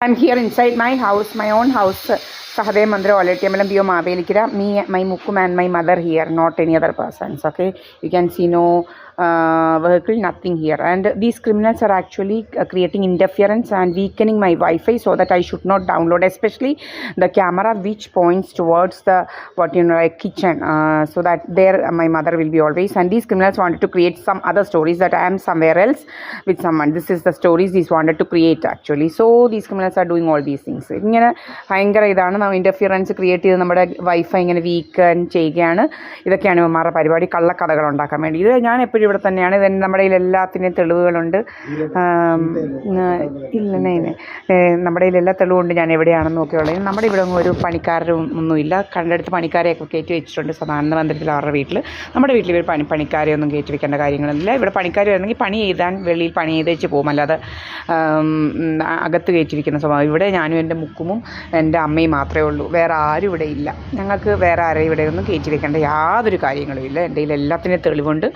I'm here inside my house, my own house, Sahadev Mandra, Oletiamalam, Bio Mavelikira, me, my Mukum and my mother here, not any other persons. Okay, you can see no vehicle, nothing here. And these criminals are actually creating interference and weakening my Wi-Fi so that I should not download, especially the camera which points towards the kitchen, so that there my mother will be always. And these criminals wanted to create some other stories that I am somewhere else with someone. This is the stories these wanted to create actually. So these criminals are doing all these things. ഇങ്ങനെ ഭയങ്കര ഇതാണ് interference create ചെയ്ത് നമ്മുടെ wifi ഇങ്ങനെ വീക്കൻ ചെയ്യുകയാണ്. ഇതൊക്കെയാണ് ഇവന്മാരുടെ പരിപാടി, കള്ളക്കഥകൾ ഉണ്ടാക്കാൻ വേണ്ടി. ഇത് ഞാൻ എപ്പോഴും ഇവിടെ തന്നെയാണ്. ഇത് നമ്മുടെ കയ്യിൽ എല്ലാത്തിനും തെളിവുകളുണ്ട്. ഇല്ല നമ്മുടെ കയ്യിൽ എല്ലാ തെളിവുണ്ട് ഞാൻ എവിടെയാണെന്ന് നോക്കിയുള്ളത്. നമ്മുടെ ഇവിടെ ഒരു പണിക്കാരും ഒന്നുമില്ല. കണ്ടെടുത്ത് പണിക്കാരെയൊക്കെ കയറ്റി വെച്ചിട്ടുണ്ട് പ്രധാനമന്ത്രിത്തിൽ അവരുടെ വീട്ടിൽ. നമ്മുടെ വീട്ടിൽ ഇവർ പണിക്കാരെ ഒന്നും കയറ്റി വെക്കേണ്ട കാര്യങ്ങളൊന്നുമില്ല. ഇവിടെ പണിക്കാർ വരുന്നെങ്കിൽ പണി ചെയ്താൽ വെളിയിൽ പണി ചെയ്ത് വെച്ച് പോകും, അല്ലാതെ അകത്ത് കയറ്റിയിരിക്കുന്ന സ്വഭാവം. ഇവിടെ ഞാനും എൻ്റെ മുക്കുമും എൻ്റെ അമ്മയും മാത്രമേ ഉള്ളൂ, വേറെ ആരും ഇവിടെ ഇല്ല. ഞങ്ങൾക്ക് വേറെ ആരെയും ഇവിടെ ഒന്നും കയറ്റി വെക്കേണ്ട യാതൊരു കാര്യങ്ങളും ഇല്ല. എൻ്റെ കയ്യിൽ എല്ലാത്തിനും തെളിവുണ്ട്.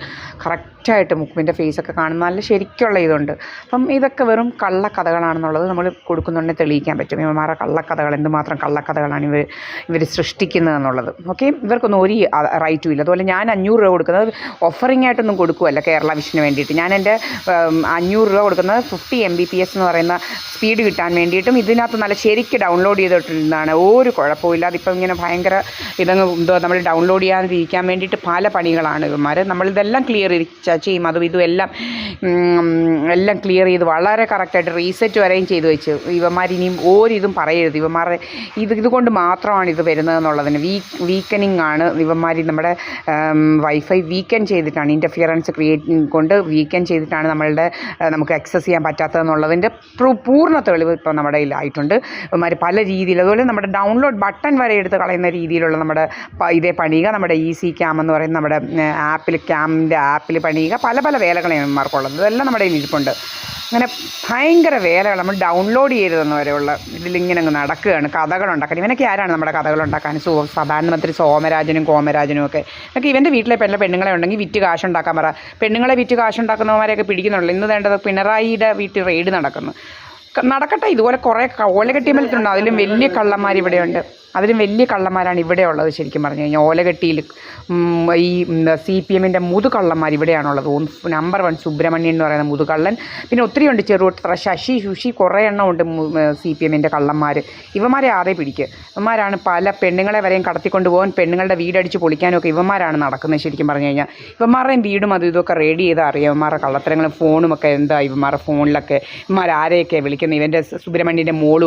കറക്റ്റായിട്ട് മുക്കുമിൻ്റെ ഫേസൊക്കെ കാണുന്ന നല്ല ശരിക്കുള്ള ഇതുണ്ട്. അപ്പം ഇതൊക്കെ വെറും കള്ളക്കഥകളാണെന്നുള്ളത് നമ്മൾ കൊടുക്കുന്നുണ്ടെങ്കിൽ തെളിയിക്കാൻ പറ്റും. ഇവന്മാരുടെ കള്ളക്കഥകൾ, എന്തുമാത്രം കള്ളക്കഥകളാണ് ഇവർ സൃഷ്ടിക്കുന്നതെന്നുള്ളത്. ഓക്കെ, ഇവർക്കൊന്നും ഒരു റൈറ്റും ഇല്ല. അതുപോലെ ഞാൻ 500 രൂപ കൊടുക്കുന്നത് ഓഫറിംഗ് ആയിട്ടൊന്നും കൊടുക്കുമല്ല കേരള വിഷന് വേണ്ടിയിട്ട്. ഞാൻ എൻ്റെ 500 രൂപ കൊടുക്കുന്നത് 50 Mbps എന്ന് പറയുന്ന സ്പീഡ് കിട്ടാൻ വേണ്ടിയിട്ടും ഇതിനകത്ത് നല്ല ശരിക്ക് ഡൗൺലോഡ് ചെയ്തിട്ടുള്ളതാണ്. ഒരു കുഴപ്പമില്ല. അതിപ്പം ഇങ്ങനെ ഭയങ്കര എന്തോ നമ്മൾ ഡൗൺലോഡ് ചെയ്യാതിരിക്കാൻ വേണ്ടിയിട്ട് പല പണികളാണ് ഇവന്മാർ. നമ്മളിതെല്ലാം ക്ലിയർ ചെയ്യും, അതും ഇതും എല്ലാം ക്ലിയർ ചെയ്ത് വളരെ കറക്റ്റായിട്ട് റീസെറ്റ് വരെയും ചെയ്ത് വെച്ച് ഇവന്മാർ ഇനിയും ഒരിതും പറയരുത്. ഇവന്മാരുടെ ഇതുകൊണ്ട് മാത്രമാണ് ഇത് വരുന്നതെന്നുള്ളതിന് വീക്കനിങ് ആണ്. ഇവന്മാർ നമ്മുടെ വൈഫൈ വീക്കൻ ചെയ്തിട്ടാണ്, ഇൻ്റർഫിയറൻസ് കൊണ്ട് വീക്കൻ ചെയ്തിട്ടാണ് നമുക്ക് ആക്സസ് ചെയ്യാൻ പറ്റാത്തതെന്നുള്ളതിൻ്റെ പൂർണ്ണ തെളിവ് ഇപ്പോൾ നമ്മുടെ കയ്യിലായിട്ടുണ്ട്. ഇവന്മാർ പല രീതിയിൽ, അതുപോലെ നമ്മുടെ ഡൗൺലോഡ് ബട്ടൺ വരെ എടുത്ത് കളയുന്ന രീതിയിലുള്ള നമ്മുടെ ഇതേ പണിയുക. നമ്മുടെ ഈസി ക്യാം എന്ന് പറയുന്ന നമ്മുടെ ക്യാമിൻ്റെ ആപ്പിൽ പണിയുക. പല പല വേലകളാണ് ഇവന്മാർക്കുള്ളത്. ഇതെല്ലാം നമ്മുടെ കയ്യിൽ ഇരിപ്പുണ്ട്. അങ്ങനെ ഭയങ്കര വേലകൾ നമ്മൾ ഡൗൺലോഡ് ചെയ്തതെന്ന് വരെയുള്ള ഇതിലിങ്ങനെ അങ്ങ് നടക്കുകയാണ്. കഥകളുണ്ടാക്കാൻ ഇവനൊക്കെ ആരാണ് നമ്മുടെ കഥകളുണ്ടാക്കാൻ? പ്രധാനമന്ത്രി സോമരാജനും കോമരാജനും ഒക്കെ. എന്നൊക്കെ ഇവൻ്റെ വീട്ടിലെ പെണ്ണുങ്ങളെ ഉണ്ടെങ്കിൽ വിറ്റ് കാശുണ്ടാക്കാൻ പറ. പെണ്ണുങ്ങളെ വിറ്റ് കാശുണ്ടാക്കുന്നവന്മാരെയൊക്കെ പിടിക്കുന്നുള്ളൂ. ഇന്ന് വേണ്ടത് പിണറായിയുടെ വീട്ടിൽ റെയ്ഡ് നടക്കട്ടെ. ഇതുപോലെ കുറേ ഓലകെട്ടിമലത്തുണ്ട്. അതിലും വലിയ കള്ളന്മാർ ഇവിടെയുണ്ട്. അതിലും വലിയ കള്ളന്മാരാണ് ഇവിടെ ഉള്ളത്. ശരിക്കും പറഞ്ഞു കഴിഞ്ഞാൽ ഓലകെട്ടിയിൽ ഈ CPM-ൻ്റെ മുതുകള്ളന്മാർ ഇവിടെയാണുള്ളത്. നമ്പർ 1 സുബ്രഹ്മണ്യൻ എന്ന് പറയുന്ന മുതുകള്ളൻ. പിന്നെ ഒത്തിരി ഉണ്ട്, ചെറുത്ര ശശി കുറേ എണ്ണം ഉണ്ട് CPM-ൻ്റെ കള്ളന്മാർ. ഇവന്മാരെ ആരെ പിടിക്കുക? ഇവന്മാരാണ് പല പെണ്ണുങ്ങളെ വരെയും കടത്തിക്കൊണ്ട് പോകാൻ, പെണ്ണുങ്ങളുടെ വീടടിച്ച് പൊളിക്കാനും ഒക്കെ ഇവന്മാരാണ് നടക്കുന്നത്. ശരിക്കും പറഞ്ഞു കഴിഞ്ഞാൽ ഇവന്മാരുടെയും വീടും അതും ഇതൊക്കെ റെഡി ചെയ്താൽ അറിയാം. ഇവന്മാരുടെ കള്ളത്തരങ്ങളും ഫോണുമൊക്കെ എന്താ ഇവന്മാരുടെ ഫോണിലൊക്കെ ഇവന്മാർ ആരെയൊക്കെ വിളിക്കുന്നത്. ഇവൻ്റെ സുബ്രഹ്മണ്യൻ്റെ മോളും